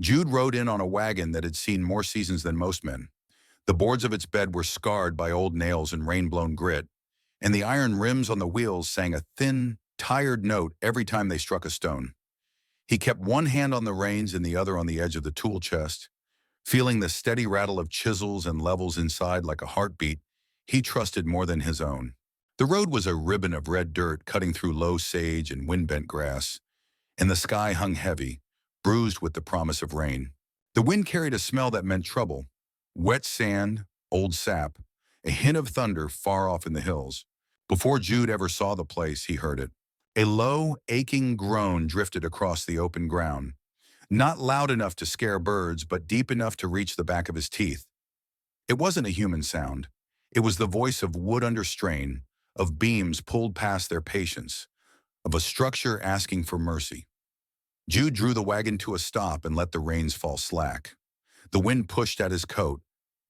Jude rode in on a wagon that had seen more seasons than most men. The boards of its bed were scarred by old nails and rain-blown grit, and the iron rims on the wheels sang a thin, tired note every time they struck a stone. He kept one hand on the reins and the other on the edge of the tool chest. Feeling the steady rattle of chisels and levels inside like a heartbeat, he trusted more than his own. The road was a ribbon of red dirt cutting through low sage and wind-bent grass, and the sky hung heavy, bruised with the promise of rain. The wind carried a smell that meant trouble: wet sand, old sap, a hint of thunder far off in the hills. Before Jude ever saw the place, he heard it. A low, aching groan drifted across the open ground, not loud enough to scare birds, but deep enough to reach the back of his teeth. It wasn't a human sound. It was the voice of wood under strain, of beams pulled past their patience, of a structure asking for mercy. Jude drew the wagon to a stop and let the reins fall slack. The wind pushed at his coat,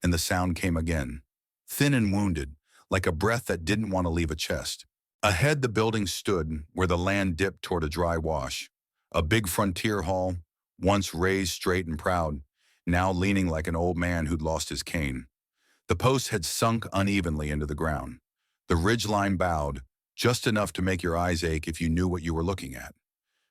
and the sound came again, thin and wounded, like a breath that didn't want to leave a chest. Ahead, the building stood where the land dipped toward a dry wash. A big frontier hall, once raised straight and proud, now leaning like an old man who'd lost his cane. The posts had sunk unevenly into the ground. The ridgeline bowed, just enough to make your eyes ache if you knew what you were looking at.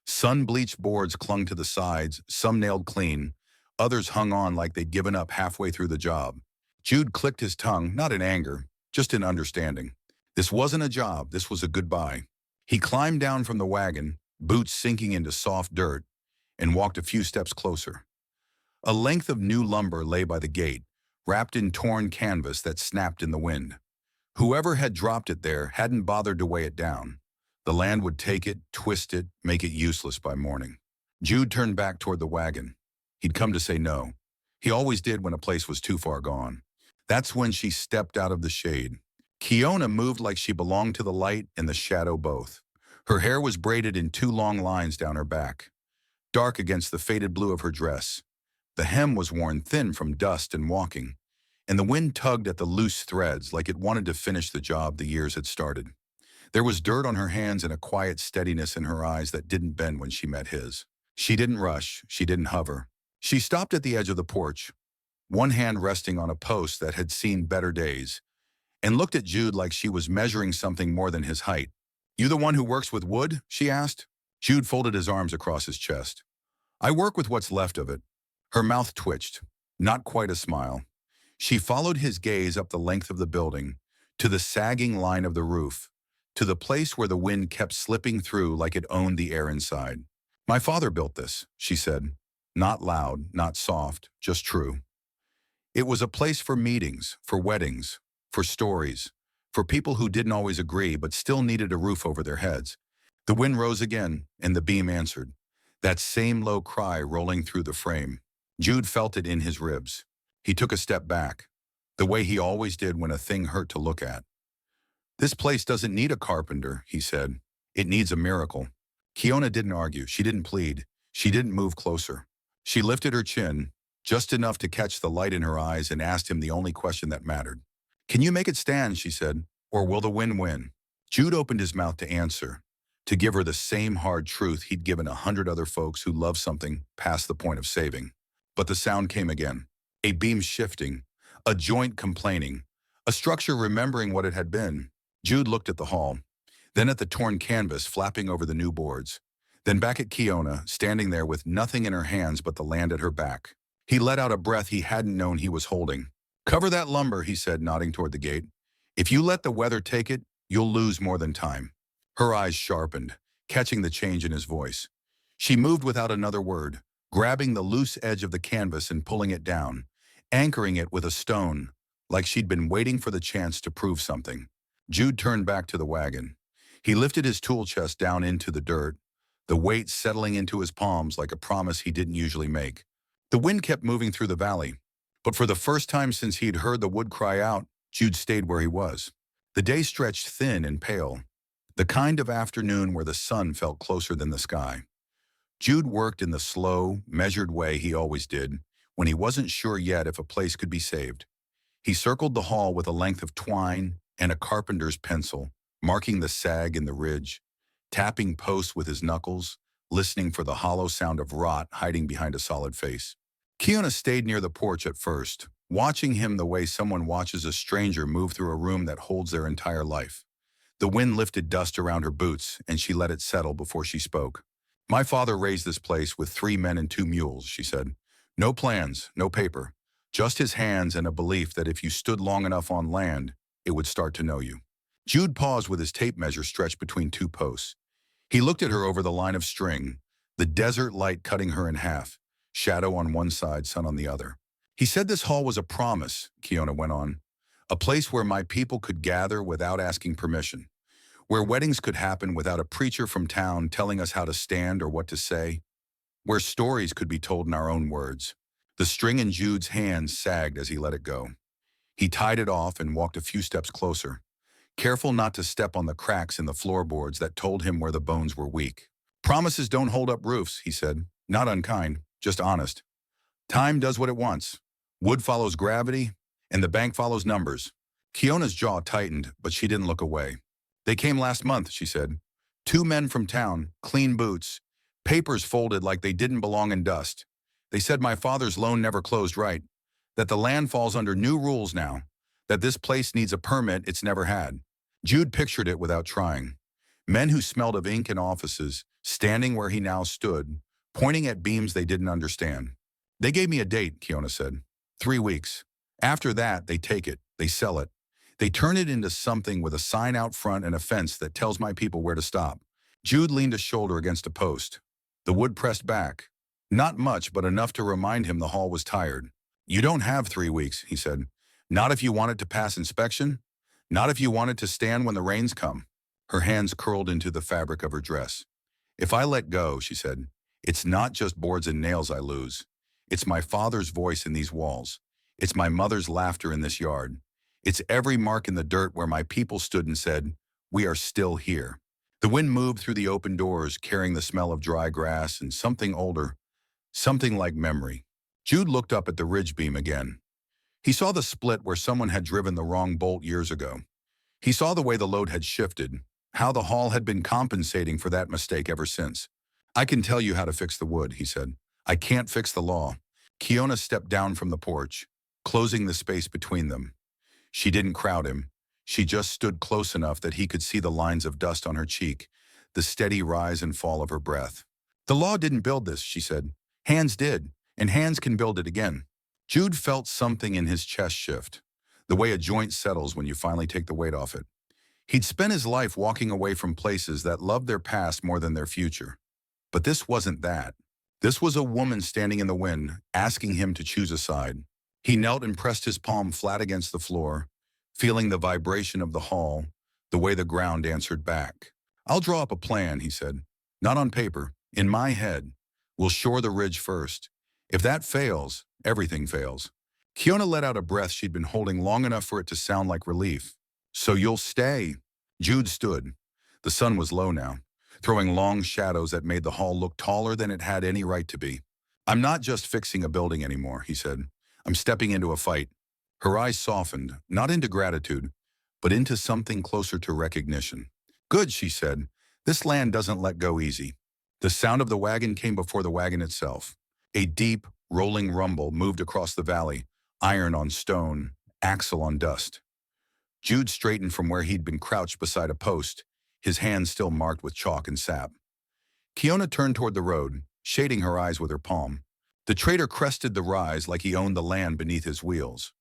Sun-bleached boards clung to the sides, some nailed clean, others hung on like they'd given up halfway through the job. Jude clicked his tongue, not in anger, just in understanding. This wasn't a job, this was a goodbye. He climbed down from the wagon, boots sinking into soft dirt, and walked a few steps closer. A length of new lumber lay by the gate, wrapped in torn canvas that snapped in the wind. Whoever had dropped it there hadn't bothered to weigh it down. The land would take it, twist it, make it useless by morning. Jude turned back toward the wagon. He'd come to say no. He always did when a place was too far gone. That's when she stepped out of the shade. Kiona moved like she belonged to the light and the shadow both. Her hair was braided in two long lines down her back, dark against the faded blue of her dress. The hem was worn thin from dust and walking, and the wind tugged at the loose threads like it wanted to finish the job the years had started. There was dirt on her hands and a quiet steadiness in her eyes that didn't bend when she met his. She didn't rush, she didn't hover. She stopped at the edge of the porch, one hand resting on a post that had seen better days, and looked at Jude like she was measuring something more than his height. "You the one who works with wood?" she asked. Jude folded his arms across his chest. "I work with what's left of it." Her mouth twitched, not quite a smile. She followed his gaze up the length of the building, to the sagging line of the roof, to the place where the wind kept slipping through like it owned the air inside. "My father built this," she said. Not loud, not soft, just true. It was a place for meetings, for weddings, for stories, for people who didn't always agree but still needed a roof over their heads. The wind rose again, and the beam answered, that same low cry rolling through the frame. Jude felt it in his ribs. He took a step back, the way he always did when a thing hurt to look at. "This place doesn't need a carpenter," he said. "It needs a miracle." Kiona didn't argue. She didn't plead. She didn't move closer. She lifted her chin, just enough to catch the light in her eyes, and asked him the only question that mattered. "Can you make it stand," she said, "or will the wind win?" Jude opened his mouth to answer, to give her the same hard truth he'd given 100 other folks who loved something past the point of saving. But the sound came again. A beam shifting, a joint complaining, a structure remembering what it had been. Jude looked at the hall, then at the torn canvas flapping over the new boards, then back at Kiona, standing there with nothing in her hands but the land at her back. He let out a breath he hadn't known he was holding. "Cover that lumber," he said, nodding toward the gate. "If you let the weather take it, you'll lose more than time." Her eyes sharpened, catching the change in his voice. She moved without another word, grabbing the loose edge of the canvas and pulling it down, anchoring it with a stone, like she'd been waiting for the chance to prove something. Jude turned back to the wagon. He lifted his tool chest down into the dirt, the weight settling into his palms like a promise he didn't usually make. The wind kept moving through the valley, but for the first time since he'd heard the wood cry out, Jude stayed where he was. The day stretched thin and pale, the kind of afternoon where the sun felt closer than the sky. Jude worked in the slow, measured way he always did, when he wasn't sure yet if a place could be saved. He circled the hall with a length of twine and a carpenter's pencil, marking the sag in the ridge, tapping posts with his knuckles, listening for the hollow sound of rot hiding behind a solid face. Kiona stayed near the porch at first, watching him the way someone watches a stranger move through a room that holds their entire life. The wind lifted dust around her boots, and she let it settle before she spoke. "My father raised this place with 3 men and 2 mules," she said. "No plans, no paper. Just his hands and a belief that if you stood long enough on land, it would start to know you." Jude paused with his tape measure stretched between 2 posts. He looked at her over the line of string, the desert light cutting her in half, shadow on one side, sun on the other. "He said this hall was a promise," Kiona went on. "A place where my people could gather without asking permission, where weddings could happen without a preacher from town telling us how to stand or what to say, where stories could be told in our own words." The string in Jude's hands sagged as he let it go. He tied it off and walked a few steps closer, careful not to step on the cracks in the floorboards that told him where the bones were weak. "Promises don't hold up roofs," he said. "Not unkind, just honest. Time does what it wants. Wood follows gravity, and the bank follows numbers." Kiona's jaw tightened, but she didn't look away. "They came last month," she said. 2 men from town, clean boots, papers folded like they didn't belong in dust. They said my father's loan never closed right, that the land falls under new rules now, that this place needs a permit it's never had. Jude pictured it without trying. Men who smelled of ink in offices, standing where he now stood, pointing at beams they didn't understand. "They gave me a date," Kiona said. 3 weeks. After that, they take it, they sell it. They turn it into something with a sign out front and a fence that tells my people where to stop." Jude leaned a shoulder against a post. The wood pressed back. Not much, but enough to remind him the hall was tired. "You don't have 3 weeks," he said. "Not if you want it to pass inspection. Not if you want it to stand when the rains come." Her hands curled into the fabric of her dress. "If I let go," she said, "it's not just boards and nails I lose. It's my father's voice in these walls. It's my mother's laughter in this yard. It's every mark in the dirt where my people stood and said, 'We are still here.'" The wind moved through the open doors, carrying the smell of dry grass and something older, something like memory. Jude looked up at the ridge beam again. He saw the split where someone had driven the wrong bolt years ago. He saw the way the load had shifted, how the hall had been compensating for that mistake ever since. "I can tell you how to fix the wood," he said. "I can't fix the law." Kiona stepped down from the porch, closing the space between them. She didn't crowd him. She just stood close enough that he could see the lines of dust on her cheek, the steady rise and fall of her breath. "The law didn't build this," she said. "Hands did, and hands can build it again." Jude felt something in his chest shift, the way a joint settles when you finally take the weight off it. He'd spent his life walking away from places that loved their past more than their future. But this wasn't that. This was a woman standing in the wind, asking him to choose a side. He knelt and pressed his palm flat against the floor, feeling the vibration of the hall, the way the ground answered back. "I'll draw up a plan," he said. "Not on paper, in my head. We'll shore the ridge first. If that fails, everything fails." Kiona let out a breath she'd been holding long enough for it to sound like relief. "So you'll stay?" Jude stood. The sun was low now, throwing long shadows that made the hall look taller than it had any right to be. "I'm not just fixing a building anymore," he said. "I'm stepping into a fight." Her eyes softened, not into gratitude, but into something closer to recognition. "Good," she said. "This land doesn't let go easy." The sound of the wagon came before the wagon itself. A deep, rolling rumble moved across the valley, iron on stone, axle on dust. Jude straightened from where he'd been crouched beside a post, his hands still marked with chalk and sap. Kiona turned toward the road, shading her eyes with her palm. The trader crested the rise like he owned the land beneath his wheels.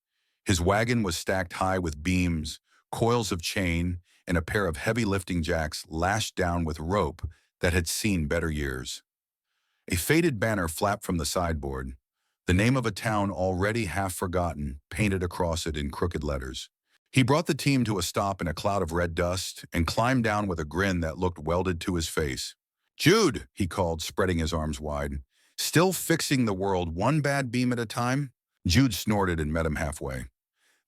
His wagon was stacked high with beams, coils of chain, and a pair of heavy lifting jacks lashed down with rope that had seen better years. A faded banner flapped from the sideboard, the name of a town already half forgotten painted across it in crooked letters. He brought the team to a stop in a cloud of red dust and climbed down with a grin that looked welded to his face. "Jude," he called, spreading his arms wide. "Still fixing the world one bad beam at a time?" Jude snorted and met him halfway.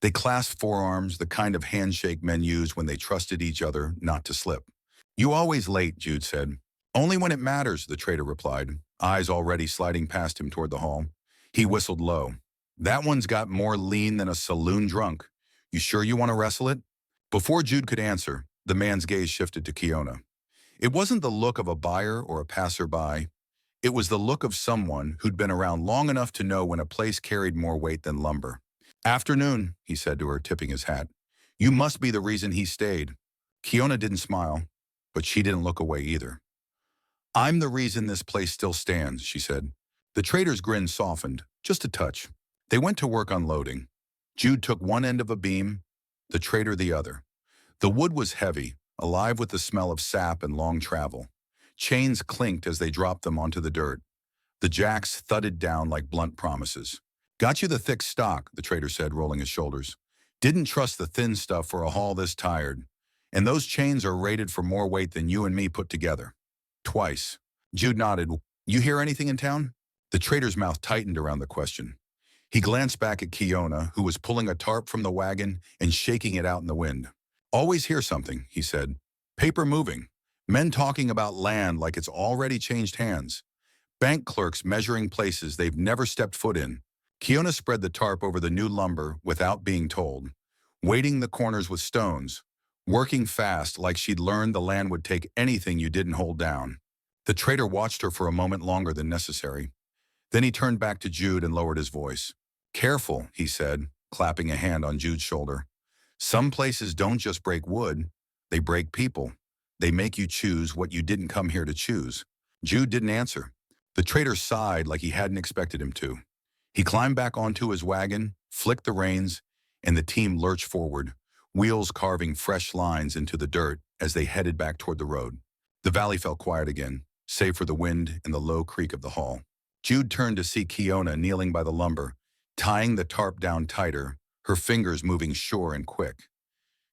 They clasped forearms, the kind of handshake men used when they trusted each other not to slip. "You always late," Jude said. "Only when it matters," the trader replied, eyes already sliding past him toward the hall. He whistled low. "That one's got more lean than a saloon drunk. You sure you want to wrestle it?" Before Jude could answer, the man's gaze shifted to Kiona. It wasn't the look of a buyer or a passerby. It was the look of someone who'd been around long enough to know when a place carried more weight than lumber. "Afternoon," he said to her, tipping his hat. "You must be the reason he stayed." Kiona didn't smile, but she didn't look away either. "I'm the reason this place still stands," she said. The trader's grin softened, just a touch. They went to work unloading. Jude took one end of a beam, the trader the other. The wood was heavy, alive with the smell of sap and long travel. Chains clinked as they dropped them onto the dirt. The jacks thudded down like blunt promises. "Got you the thick stock," the trader said, rolling his shoulders. "Didn't trust the thin stuff for a haul this tired. And those chains are rated for more weight than you and me put together." "Twice." Jude nodded. "You hear anything in town?" The trader's mouth tightened around the question. He glanced back at Kiona, who was pulling a tarp from the wagon and shaking it out in the wind. "Always hear something," he said. "Paper moving. Men talking about land like it's already changed hands. Bank clerks measuring places they've never stepped foot in." Kiona spread the tarp over the new lumber without being told, weighting the corners with stones, working fast like she'd learned the land would take anything you didn't hold down. The trader watched her for a moment longer than necessary. Then he turned back to Jude and lowered his voice. "Careful," he said, clapping a hand on Jude's shoulder. "Some places don't just break wood, they break people. They make you choose what you didn't come here to choose." Jude didn't answer. The trader sighed like he hadn't expected him to. He climbed back onto his wagon, flicked the reins, and the team lurched forward, wheels carving fresh lines into the dirt as they headed back toward the road. The valley felt quiet again, save for the wind and the low creak of the haul. Jude turned to see Kiona kneeling by the lumber, tying the tarp down tighter, her fingers moving sure and quick.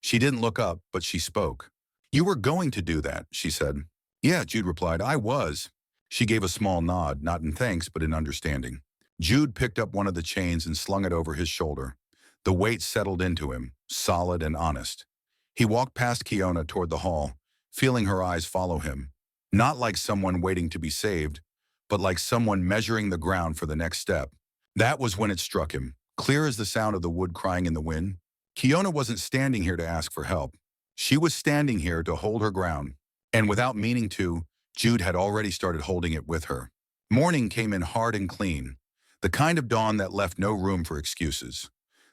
She didn't look up, but she spoke. "You were going to do that," she said. "Yeah," Jude replied, "I was." She gave a small nod, not in thanks, but in understanding. Jude picked up one of the chains and slung it over his shoulder. The weight settled into him, solid and honest. He walked past Kiona toward the hall, feeling her eyes follow him. Not like someone waiting to be saved, but like someone measuring the ground for the next step. That was when it struck him, clear as the sound of the wood crying in the wind. Kiona wasn't standing here to ask for help. She was standing here to hold her ground. And without meaning to, Jude had already started holding it with her. Morning came in hard and clean, the kind of dawn that left no room for excuses.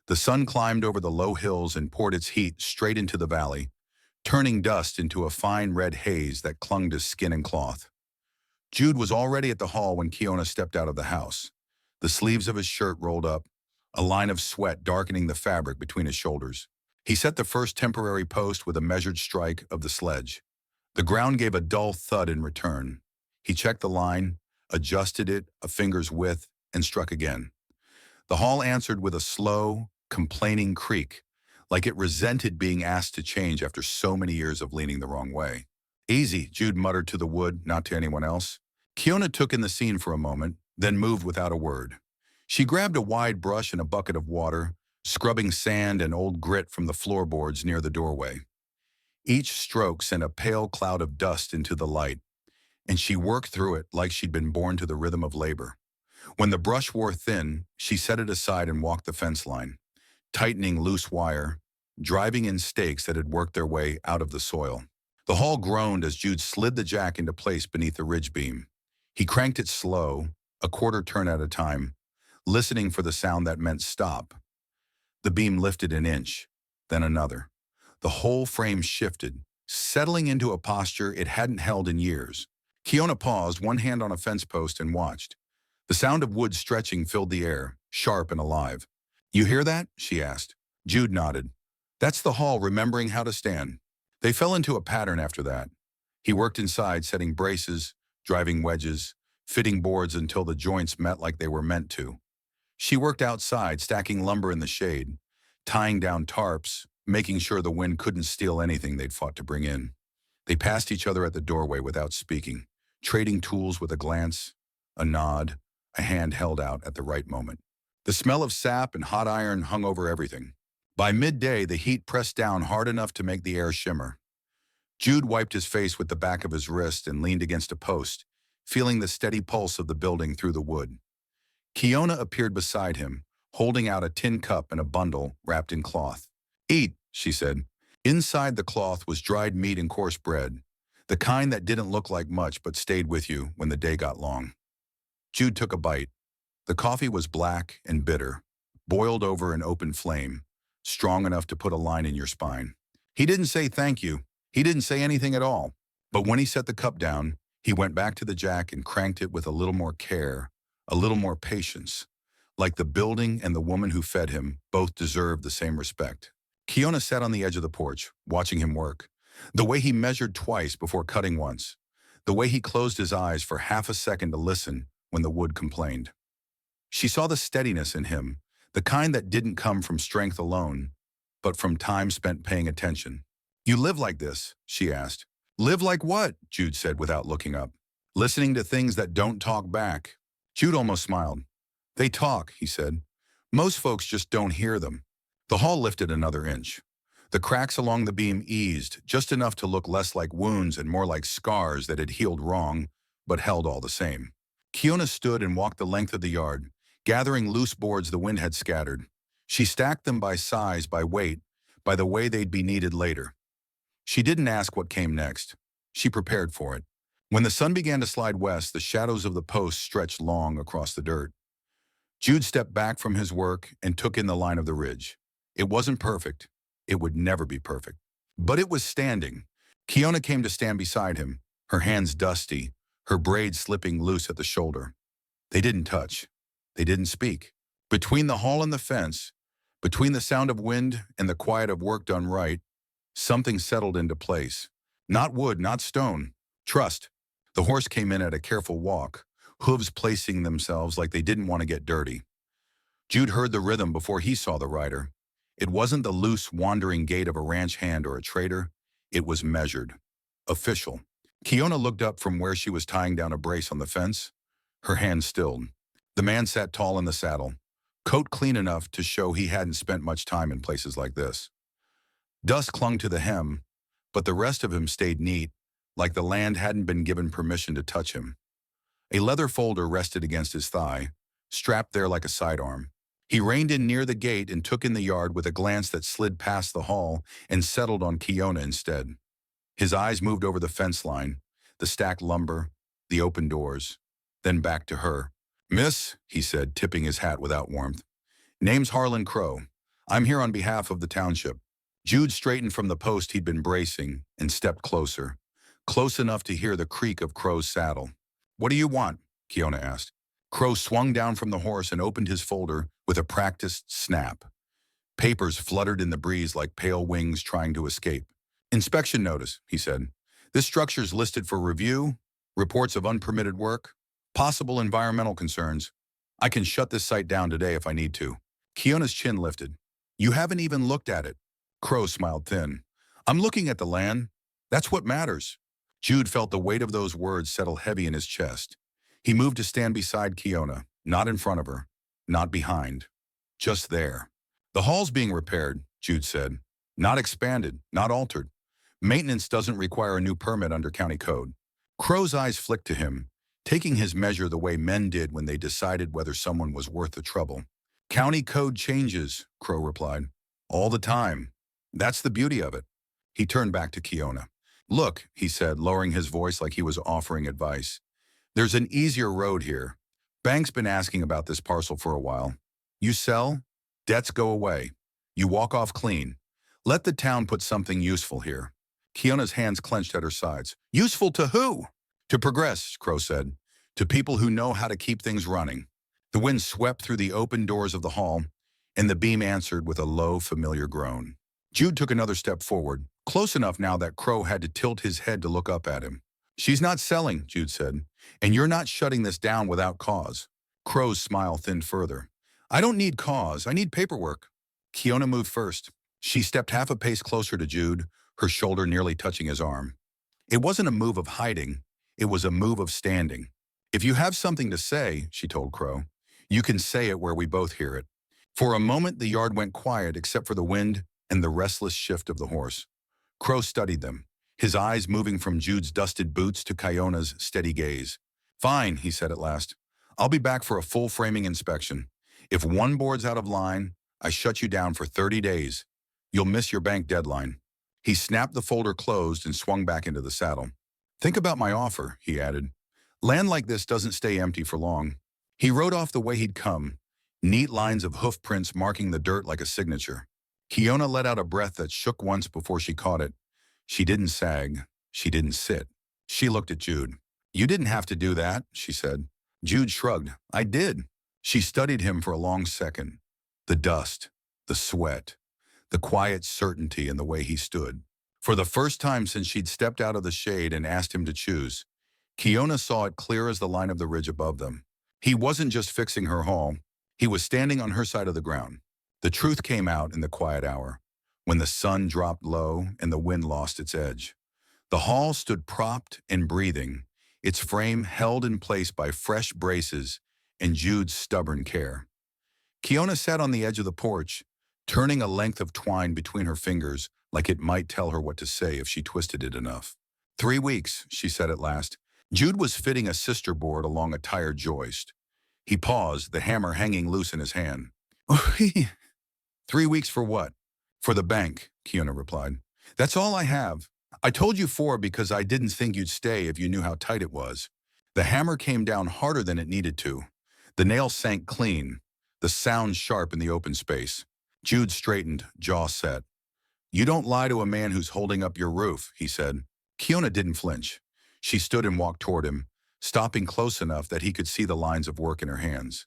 The sun climbed over the low hills and poured its heat straight into the valley, turning dust into a fine red haze that clung to skin and cloth. Jude was already at the hall when Kiona stepped out of the house. The sleeves of his shirt rolled up, a line of sweat darkening the fabric between his shoulders. He set the first temporary post with a measured strike of the sledge. The ground gave a dull thud in return. He checked the line, adjusted it a finger's width, and struck again. The hall answered with a slow, complaining creak, like it resented being asked to change after so many years of leaning the wrong way. "Easy," Jude muttered to the wood, not to anyone else. Kiona took in the scene for a moment, then moved without a word. She grabbed a wide brush and a bucket of water, scrubbing sand and old grit from the floorboards near the doorway. Each stroke sent a pale cloud of dust into the light, and she worked through it like she'd been born to the rhythm of labor. When the brush wore thin, she set it aside and walked the fence line, tightening loose wire, driving in stakes that had worked their way out of the soil. The hall groaned as Jude slid the jack into place beneath the ridge beam. He cranked it slow, a quarter turn at a time, listening for the sound that meant stop. The beam lifted an inch, then another. The whole frame shifted, settling into a posture it hadn't held in years. Kiona paused, one hand on a fence post, and watched. The sound of wood stretching filled the air, sharp and alive. "You hear that?" she asked. Jude nodded. "That's the hall remembering how to stand." They fell into a pattern after that. He worked inside, setting braces, driving wedges, fitting boards until the joints met like they were meant to. She worked outside, stacking lumber in the shade, tying down tarps, making sure the wind couldn't steal anything they'd fought to bring in. They passed each other at the doorway without speaking, trading tools with a glance, a nod, a hand held out at the right moment. The smell of sap and hot iron hung over everything. By midday, the heat pressed down hard enough to make the air shimmer. Jude wiped his face with the back of his wrist and leaned against a post, feeling the steady pulse of the building through the wood. Kiona appeared beside him, holding out a tin cup and a bundle wrapped in cloth. "Eat," she said. Inside the cloth was dried meat and coarse bread. The kind that didn't look like much but stayed with you when the day got long. Jude took a bite. The coffee was black and bitter, boiled over an open flame, strong enough to put a line in your spine. He didn't say thank you. He didn't say anything at all. But when he set the cup down, he went back to the jack and cranked it with a little more care, a little more patience. Like the building and the woman who fed him both deserved the same respect. Kiona sat on the edge of the porch, watching him work. The way he measured twice before cutting once. The way he closed his eyes for half a second to listen when the wood complained. She saw the steadiness in him, the kind that didn't come from strength alone, but from time spent paying attention. "You live like this?" she asked. "Live like what?" Jude said without looking up. "Listening to things that don't talk back." Jude almost smiled. "They talk," he said. "Most folks just don't hear them." The hall lifted another inch. The cracks along the beam eased, just enough to look less like wounds and more like scars that had healed wrong, but held all the same. Kiona stood and walked the length of the yard, gathering loose boards the wind had scattered. She stacked them by size, by weight, by the way they'd be needed later. She didn't ask what came next. She prepared for it. When the sun began to slide west, the shadows of the posts stretched long across the dirt. Jude stepped back from his work and took in the line of the ridge. It wasn't perfect. It would never be perfect. But it was standing. Kiona came to stand beside him, her hands dusty, her braids slipping loose at the shoulder. They didn't touch. They didn't speak. Between the hall and the fence, between the sound of wind and the quiet of work done right, something settled into place. Not wood, not stone. Trust. The horse came in at a careful walk, hooves placing themselves like they didn't want to get dirty. Jude heard the rhythm before he saw the rider. It wasn't the loose, wandering gait of a ranch hand or a trader. It was measured. Official. Kiona looked up from where she was tying down a brace on the fence. Her hand stilled. The man sat tall in the saddle, coat clean enough to show he hadn't spent much time in places like this. Dust clung to the hem, but the rest of him stayed neat, like the land hadn't been given permission to touch him. A leather folder rested against his thigh, strapped there like a sidearm. He reined in near the gate and took in the yard with a glance that slid past the hall and settled on Kiona instead. His eyes moved over the fence line, the stacked lumber, the open doors, then back to her. "Miss," he said, tipping his hat without warmth. "Name's Harlan Crow. I'm here on behalf of the township." Jude straightened from the post he'd been bracing and stepped closer, close enough to hear the creak of Crow's saddle. "What do you want?" Kiona asked. Crow swung down from the horse and opened his folder with a practiced snap. Papers fluttered in the breeze like pale wings trying to escape. "Inspection notice," he said. "This structure's listed for review, reports of unpermitted work, possible environmental concerns. I can shut this site down today if I need to." Kiona's chin lifted. "You haven't even looked at it." Crow smiled thin. "I'm looking at the land. That's what matters." Jude felt the weight of those words settle heavy in his chest. He moved to stand beside Kiona, not in front of her, not behind, just there. "The hall's being repaired," Jude said. "Not expanded, not altered. Maintenance doesn't require a new permit under county code." Crow's eyes flicked to him, taking his measure the way men did when they decided whether someone was worth the trouble. "County code changes," Crow replied. "All the time. That's the beauty of it." He turned back to Kiona. "Look," he said, lowering his voice like he was offering advice. "There's an easier road here. Bank's been asking about this parcel for a while. You sell, debts go away. You walk off clean. Let the town put something useful here." Kiona's hands clenched at her sides. "Useful to who?" "To progress," Crow said. "To people who know how to keep things running." The wind swept through the open doors of the hall, and the beam answered with a low, familiar groan. Jude took another step forward, close enough now that Crow had to tilt his head to look up at him. "She's not selling," Jude said, "and you're not shutting this down without cause." Crow's smile thinned further. "I don't need cause, I need paperwork." Kiona moved first. She stepped half a pace closer to Jude, her shoulder nearly touching his arm. It wasn't a move of hiding, it was a move of standing. "If you have something to say," she told Crow, "you can say it where we both hear it." For a moment the yard went quiet except for the wind and the restless shift of the horse. Crow studied them, his eyes moving from Jude's dusted boots to Kiona's steady gaze. "Fine," he said at last. "I'll be back for a full framing inspection. If one board's out of line, I shut you down for 30 days. You'll miss your bank deadline." He snapped the folder closed and swung back into the saddle. Think about my offer, he added. Land like this doesn't stay empty for long. He rode off the way he'd come, neat lines of hoof prints marking the dirt like a signature. Kiona let out a breath that shook once before she caught it. She didn't sag. She didn't sit. She looked at Jude. You didn't have to do that, she said. Jude shrugged. I did. She studied him for a long second. The dust, the sweat, the quiet certainty in the way he stood. For the first time since she'd stepped out of the shade and asked him to choose, Kiona saw it clear as the line of the ridge above them. He wasn't just fixing her haul. He was standing on her side of the ground. The truth came out in the quiet hour, when the sun dropped low and the wind lost its edge. The haul stood propped and breathing, its frame held in place by fresh braces and Jude's stubborn care. Kiona sat on the edge of the porch, turning a length of twine between her fingers like it might tell her what to say if she twisted it enough. 3 weeks, she said at last. Jude was fitting a sister board along a tired joist. He paused, the hammer hanging loose in his hand. 3 weeks for what? For the bank, Kiona replied. That's all I have. I told you 4 because I didn't think you'd stay if you knew how tight it was. The hammer came down harder than it needed to. The nail sank clean, the sound sharp in the open space. Jude straightened, jaw set. You don't lie to a man who's holding up your roof, he said. Kiona didn't flinch. She stood and walked toward him, stopping close enough that he could see the lines of work in her hands.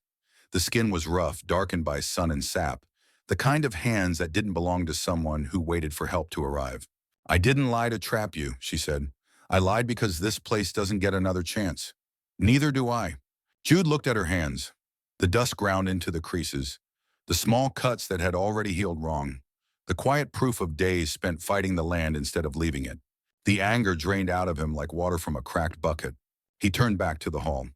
The skin was rough, darkened by sun and sap, the kind of hands that didn't belong to someone who waited for help to arrive. I didn't lie to trap you, she said. I lied because this place doesn't get another chance. Neither do I. Jude looked at her hands. The dust ground into the creases, the small cuts that had already healed wrong, the quiet proof of days spent fighting the land instead of leaving it. The anger drained out of him like water from a cracked bucket. He turned back to the hall.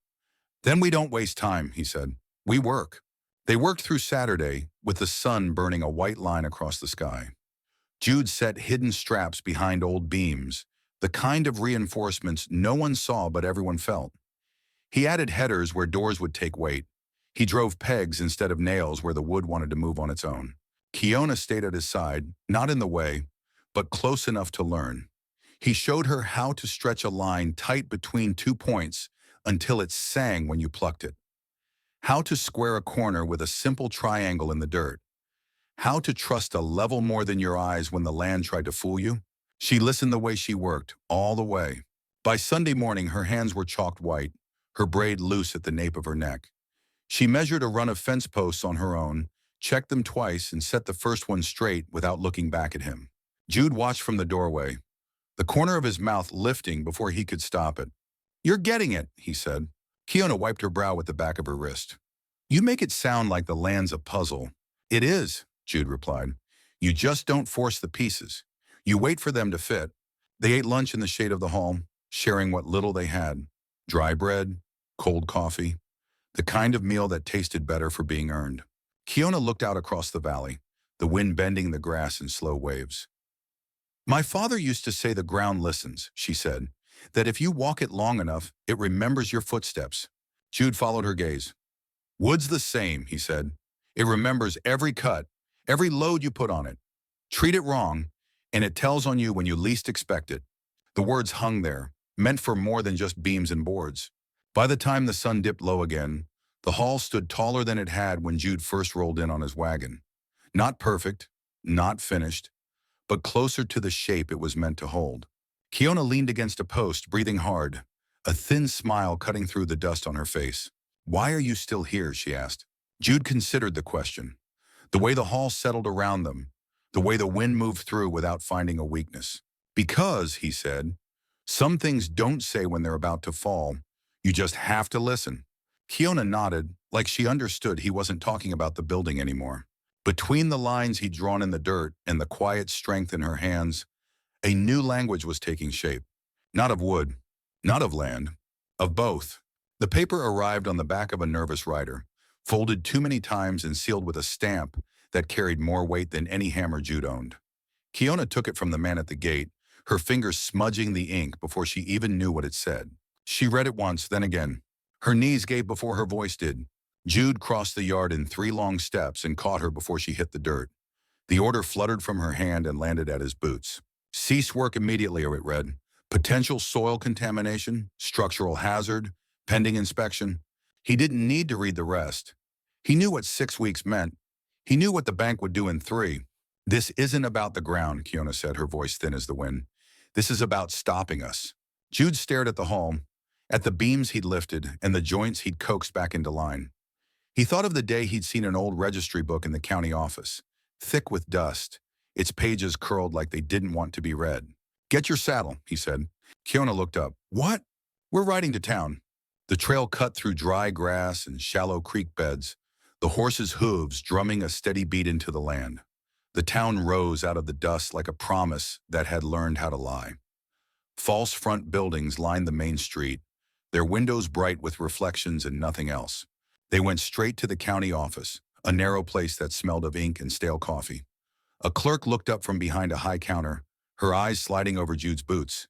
Then we don't waste time, he said. We work. They worked through Saturday, with the sun burning a white line across the sky. Jude set hidden straps behind old beams, the kind of reinforcements no one saw but everyone felt. He added headers where doors would take weight. He drove pegs instead of nails where the wood wanted to move on its own. Kiona stayed at his side, not in the way, but close enough to learn. He showed her how to stretch a line tight between 2 points until it sang when you plucked it. How to square a corner with a simple triangle in the dirt. How to trust a level more than your eyes when the land tried to fool you. She listened the way she worked, all the way. By Sunday morning, her hands were chalked white, her braid loose at the nape of her neck. She measured a run of fence posts on her own, checked them twice, and set the first one straight without looking back at him. Jude watched from the doorway, the corner of his mouth lifting before he could stop it. You're getting it, he said. Kiona wiped her brow with the back of her wrist. You make it sound like the land's a puzzle. It is, Jude replied. You just don't force the pieces. You wait for them to fit. They ate lunch in the shade of the hall, sharing what little they had. Dry bread, cold coffee, the kind of meal that tasted better for being earned. Kiona looked out across the valley, the wind bending the grass in slow waves. My father used to say the ground listens, she said, that if you walk it long enough, it remembers your footsteps. Jude followed her gaze. Wood's the same, he said. It remembers every cut, every load you put on it. Treat it wrong, and it tells on you when you least expect it. The words hung there, meant for more than just beams and boards. By the time the sun dipped low again, the hall stood taller than it had when Jude first rolled in on his wagon. Not perfect, not finished, but closer to the shape it was meant to hold. Kiona leaned against a post, breathing hard, a thin smile cutting through the dust on her face. Why are you still here, she asked. Jude considered the question. The way the hall settled around them, the way the wind moved through without finding a weakness. Because, he said, some things don't say when they're about to fall. You just have to listen. Kiona nodded, like she understood he wasn't talking about the building anymore. Between the lines he'd drawn in the dirt and the quiet strength in her hands, a new language was taking shape. Not of wood, not of land, of both. The paper arrived on the back of a nervous writer, folded too many times and sealed with a stamp that carried more weight than any hammer Jude owned. Kiona took it from the man at the gate, her fingers smudging the ink before she even knew what it said. She read it once, then again. Her knees gave before her voice did. Jude crossed the yard in 3 long steps and caught her before she hit the dirt. The order fluttered from her hand and landed at his boots. Cease work immediately, it read. Potential soil contamination, structural hazard, pending inspection. He didn't need to read the rest. He knew what 6 weeks meant. He knew what the bank would do in 3. This isn't about the ground, Kiona said, her voice thin as the wind. This is about stopping us. Jude stared at the hull, at the beams he'd lifted and the joints he'd coaxed back into line. He thought of the day he'd seen an old registry book in the county office, thick with dust, its pages curled like they didn't want to be read. "Get your saddle," he said. Kiona looked up. "What?" "We're riding to town." The trail cut through dry grass and shallow creek beds, the horses' hooves drumming a steady beat into the land. The town rose out of the dust like a promise that had learned how to lie. False front buildings lined the main street, their windows bright with reflections and nothing else. They went straight to the county office, a narrow place that smelled of ink and stale coffee. A clerk looked up from behind a high counter, her eyes sliding over Jude's boots.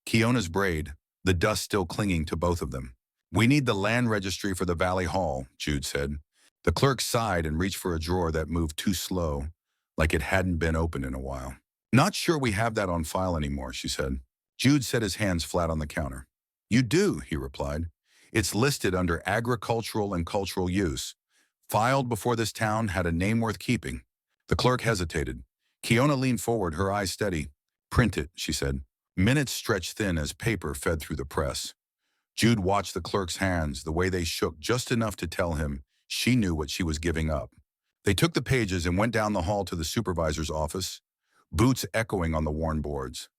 Kiona's braid, the dust still clinging to both of them. "We need the land registry for the Valley Hall," Jude said. The clerk sighed and reached for a drawer that moved too slow, like it hadn't been opened in a while. "Not sure we have that on file anymore," she said. Jude set his hands flat on the counter. "You do," he replied. "It's listed under agricultural and cultural use. Filed before this town had a name worth keeping." The clerk hesitated. Kiona leaned forward, her eyes steady. "Print it," she said. Minutes stretched thin as paper fed through the press. Jude watched the clerk's hands, the way they shook just enough to tell him she knew what she was giving up. They took the pages and went down the hall to the supervisor's office, boots echoing on the worn boards.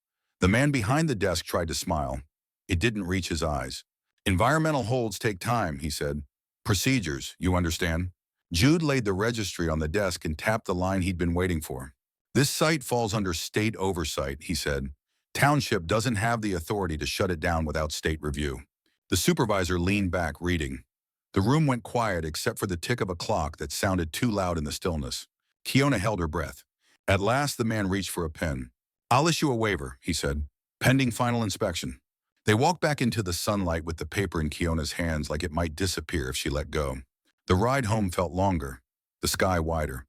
The man behind the desk tried to smile. It didn't reach his eyes. "Environmental holds take time," he said. "Procedures, you understand?" Jude laid the registry on the desk and tapped the line he'd been waiting for. "This site falls under state oversight," he said. "Township doesn't have the authority to shut it down without state review." The supervisor leaned back, reading. The room went quiet except for the tick of a clock that sounded too loud in the stillness. Kiona held her breath. At last, the man reached for a pen. "I'll issue a waiver," he said, "pending final inspection." They walked back into the sunlight with the paper in Kiona's hands like it might disappear if she let go. The ride home felt longer, the sky wider.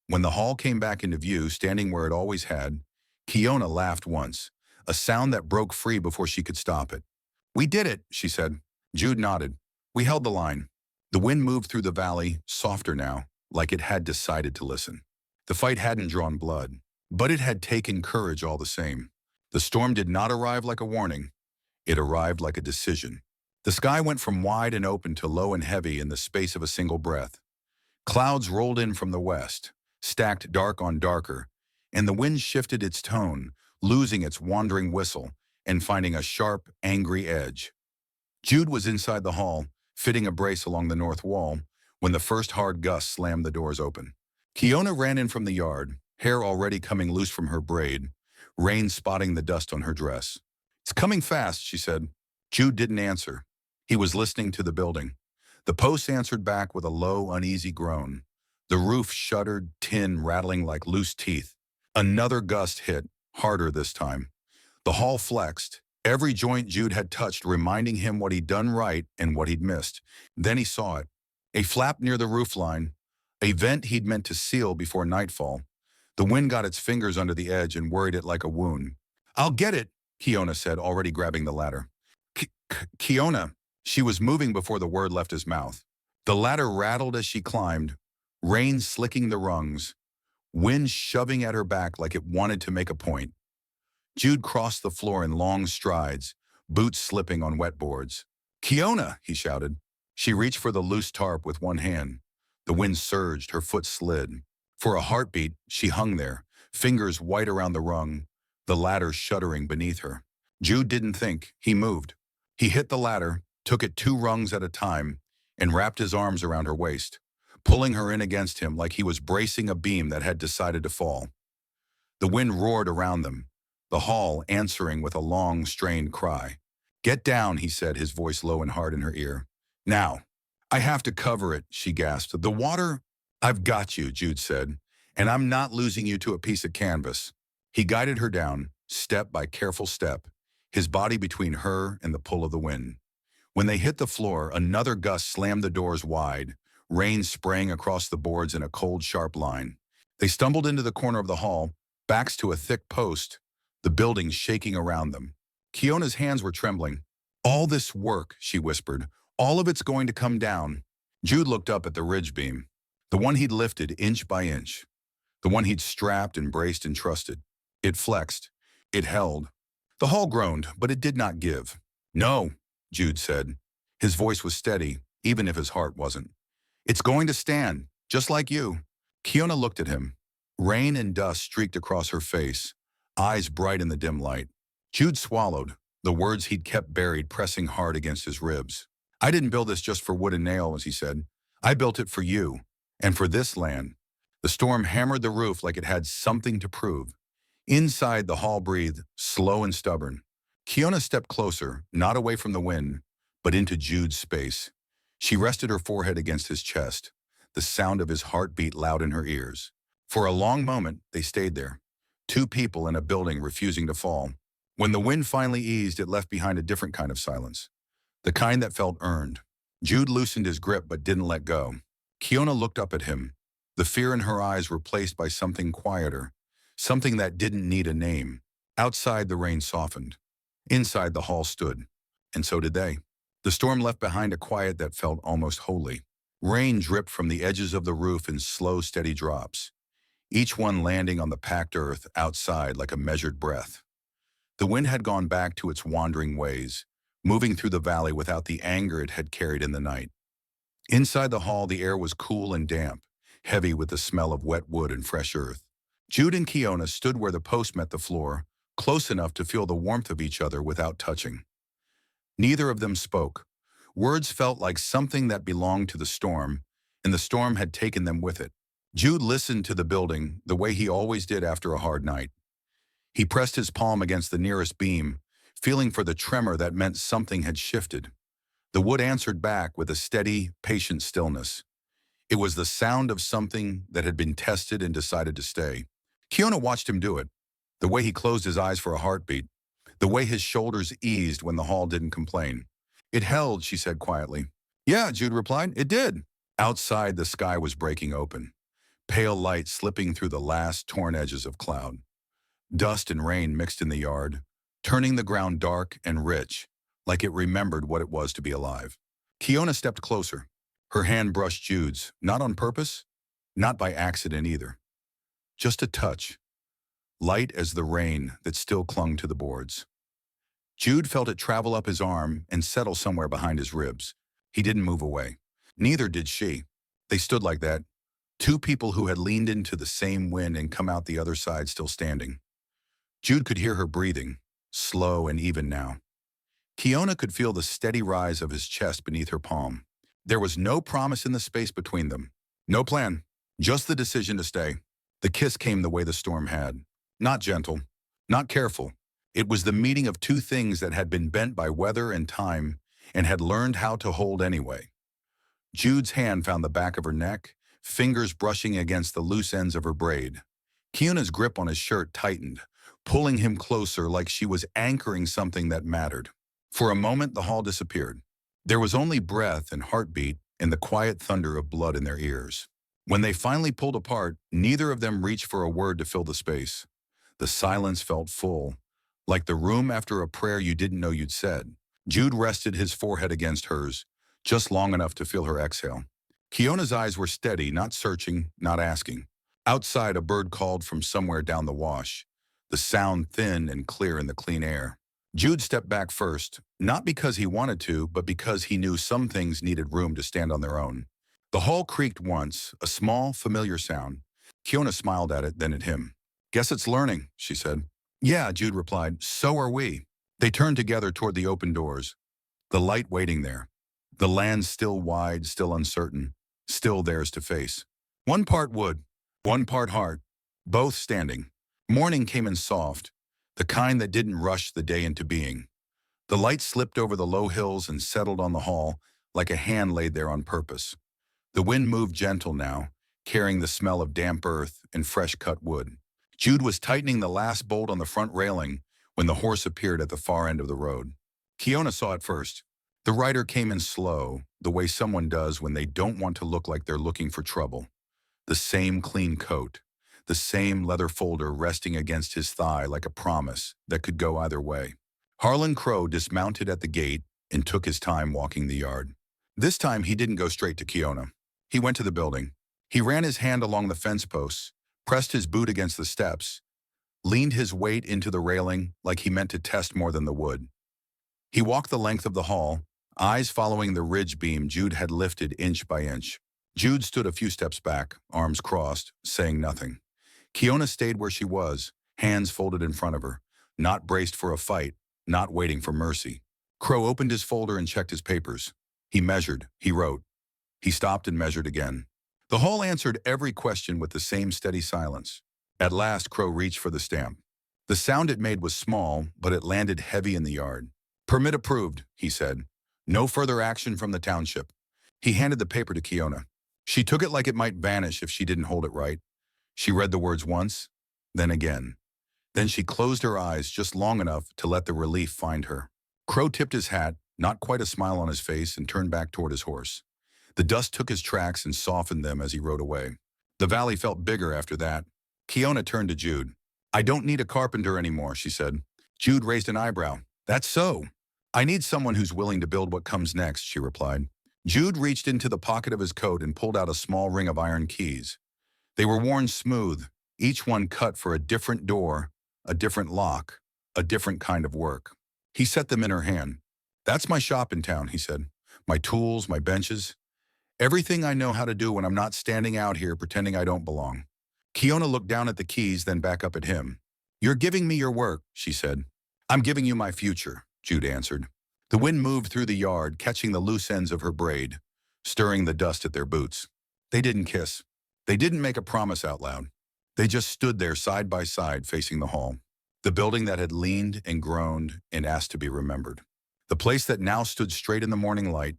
When the hall came back into view, standing where it always had, Kiona laughed once, a sound that broke free before she could stop it. "We did it," she said. Jude nodded. "We held the line." The wind moved through the valley, softer now, like it had decided to listen. The fight hadn't drawn blood, but it had taken courage all the same. The storm did not arrive like a warning. It arrived like a decision. The sky went from wide and open to low and heavy in the space of a single breath. Clouds rolled in from the west, stacked dark on darker, and the wind shifted its tone, losing its wandering whistle and finding a sharp, angry edge. Jude was inside the hall, fitting a brace along the north wall, when the first hard gust slammed the doors open. Kiona ran in from the yard, hair already coming loose from her braid, rain spotting the dust on her dress. "It's coming fast," she said. Jude didn't answer. He was listening to the building. The posts answered back with a low, uneasy groan. The roof shuddered, tin rattling like loose teeth. Another gust hit, harder this time. The hall flexed, every joint Jude had touched reminding him what he'd done right and what he'd missed. Then he saw it. A flap near the roofline, a vent he'd meant to seal before nightfall. The wind got its fingers under the edge and worried it like a wound. "I'll get it," Kiona said, already grabbing the ladder. Kiona. She was moving before the word left his mouth. The ladder rattled as she climbed, rain slicking the rungs, wind shoving at her back like it wanted to make a point. Jude crossed the floor in long strides, boots slipping on wet boards. "Kiona!" he shouted. She reached for the loose tarp with one hand. The wind surged, her foot slid. For a heartbeat, she hung there, fingers white around the rung, the ladder shuddering beneath her. Jude didn't think, he moved. He hit the ladder, took it 2 rungs at a time, and wrapped his arms around her waist, pulling her in against him like he was bracing a beam that had decided to fall. The wind roared around them, the hall answering with a long, strained cry. "Get down," he said, his voice low and hard in her ear. "Now." "I have to cover it," she gasped. "The water—" "I've got you," Jude said, "and I'm not losing you to a piece of canvas." He guided her down, step by careful step, his body between her and the pull of the wind. When they hit the floor, another gust slammed the doors wide, rain spraying across the boards in a cold, sharp line. They stumbled into the corner of the hall, backs to a thick post, the building shaking around them. Kiona's hands were trembling. "All this work," she whispered. "All of it's going to come down." Jude looked up at the ridge beam, the one he'd lifted inch by inch, the one he'd strapped and braced and trusted. It flexed. It held. The hull groaned, but it did not give. "No," Jude said. His voice was steady, even if his heart wasn't. "It's going to stand, just like you." Kiona looked at him. Rain and dust streaked across her face, eyes bright in the dim light. Jude swallowed, the words he'd kept buried pressing hard against his ribs. "I didn't build this just for wood and nails," he said. "I built it for you, and for this land." The storm hammered the roof like it had something to prove. Inside, the hall breathed, slow and stubborn. Kiona stepped closer, not away from the wind, but into Jude's space. She rested her forehead against his chest, the sound of his heartbeat loud in her ears. For a long moment, they stayed there, two people in a building refusing to fall. When the wind finally eased, it left behind a different kind of silence, the kind that felt earned. Jude loosened his grip but didn't let go. Kiona looked up at him, the fear in her eyes replaced by something quieter, something that didn't need a name. Outside, the rain softened. Inside, the hall stood. And so did they. The storm left behind a quiet that felt almost holy. Rain dripped from the edges of the roof in slow, steady drops, each one landing on the packed earth outside like a measured breath. The wind had gone back to its wandering ways, moving through the valley without the anger it had carried in the night. Inside the hall, the air was cool and damp, heavy with the smell of wet wood and fresh earth. Jude and Kiona stood where the post met the floor, close enough to feel the warmth of each other without touching. Neither of them spoke. Words felt like something that belonged to the storm, and the storm had taken them with it. Jude listened to the building the way he always did after a hard night. He pressed his palm against the nearest beam, feeling for the tremor that meant something had shifted. The wood answered back with a steady, patient stillness. It was the sound of something that had been tested and decided to stay. Kiona watched him do it, the way he closed his eyes for a heartbeat, the way his shoulders eased when the hall didn't complain. "It held," she said quietly. "Yeah," Jude replied, "it did." Outside, the sky was breaking open, pale light slipping through the last torn edges of cloud. Dust and rain mixed in the yard, turning the ground dark and rich, like it remembered what it was to be alive. Kiona stepped closer. Her hand brushed Jude's, not on purpose, not by accident either. Just a touch, light as the rain that still clung to the boards. Jude felt it travel up his arm and settle somewhere behind his ribs. He didn't move away. Neither did she. They stood like that, two people who had leaned into the same wind and come out the other side still standing. Jude could hear her breathing, slow and even now. Kiona could feel the steady rise of his chest beneath her palm. There was no promise in the space between them. No plan, just the decision to stay. The kiss came the way the storm had. Not gentle, not careful. It was the meeting of two things that had been bent by weather and time and had learned how to hold anyway. Jude's hand found the back of her neck, fingers brushing against the loose ends of her braid. Kiona's grip on his shirt tightened, pulling him closer like she was anchoring something that mattered. For a moment, the hall disappeared. There was only breath and heartbeat and the quiet thunder of blood in their ears. When they finally pulled apart, neither of them reached for a word to fill the space. The silence felt full, like the room after a prayer you didn't know you'd said. Jude rested his forehead against hers, just long enough to feel her exhale. Kiona's eyes were steady, not searching, not asking. Outside, a bird called from somewhere down the wash, the sound thin and clear in the clean air. Jude stepped back first, not because he wanted to, but because he knew some things needed room to stand on their own. The hall creaked once, a small, familiar sound. Kiona smiled at it, then at him. "Guess it's learning," she said. "Yeah," Jude replied, "so are we." They turned together toward the open doors, the light waiting there. The land still wide, still uncertain, still theirs to face. One part wood, one part heart, both standing. Morning came in soft, the kind that didn't rush the day into being. The light slipped over the low hills and settled on the hall like a hand laid there on purpose. The wind moved gentle now, carrying the smell of damp earth and fresh-cut wood. Jude was tightening the last bolt on the front railing when the horse appeared at the far end of the road. Kiona saw it first. The rider came in slow, the way someone does when they don't want to look like they're looking for trouble. The same clean coat, the same leather folder resting against his thigh like a promise that could go either way. Harlan Crow dismounted at the gate and took his time walking the yard. This time he didn't go straight to Kiona. He went to the building. He ran his hand along the fence posts, pressed his boot against the steps, leaned his weight into the railing like he meant to test more than the wood. He walked the length of the hall, eyes following the ridge beam Jude had lifted inch by inch. Jude stood a few steps back, arms crossed, saying nothing. Kiona stayed where she was, hands folded in front of her, not braced for a fight, not waiting for mercy. Crow opened his folder and checked his papers. He measured, he wrote. He stopped and measured again. The hall answered every question with the same steady silence. At last, Crow reached for the stamp. The sound it made was small, but it landed heavy in the yard. "Permit approved," he said. "No further action from the township." He handed the paper to Kiona. She took it like it might vanish if she didn't hold it right. She read the words once, then again. Then she closed her eyes just long enough to let the relief find her. Crow tipped his hat, not quite a smile on his face, and turned back toward his horse. The dust took his tracks and softened them as he rode away. The valley felt bigger after that. Kiona turned to Jude. "I don't need a carpenter anymore," she said. Jude raised an eyebrow. "That's so." "I need someone who's willing to build what comes next," she replied. Jude reached into the pocket of his coat and pulled out a small ring of iron keys. They were worn smooth, each one cut for a different door, a different lock, a different kind of work. He set them in her hand. "That's my shop in town," he said. "My tools, my benches. Everything I know how to do when I'm not standing out here pretending I don't belong." Kiona looked down at the keys, then back up at him. "You're giving me your work," she said. "I'm giving you my future," Jude answered. The wind moved through the yard, catching the loose ends of her braid, stirring the dust at their boots. They didn't kiss. They didn't make a promise out loud. They just stood there side by side facing the hall, the building that had leaned and groaned and asked to be remembered. The place that now stood straight in the morning light,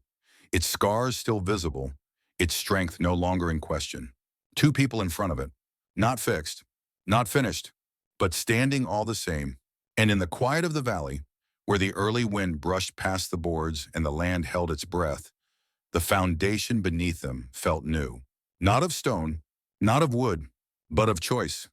its scars still visible, its strength no longer in question. Two people in front of it, not fixed, not finished, but standing all the same. And in the quiet of the valley, where the early wind brushed past the boards and the land held its breath, the foundation beneath them felt new. Not of stone, not of wood, but of choice.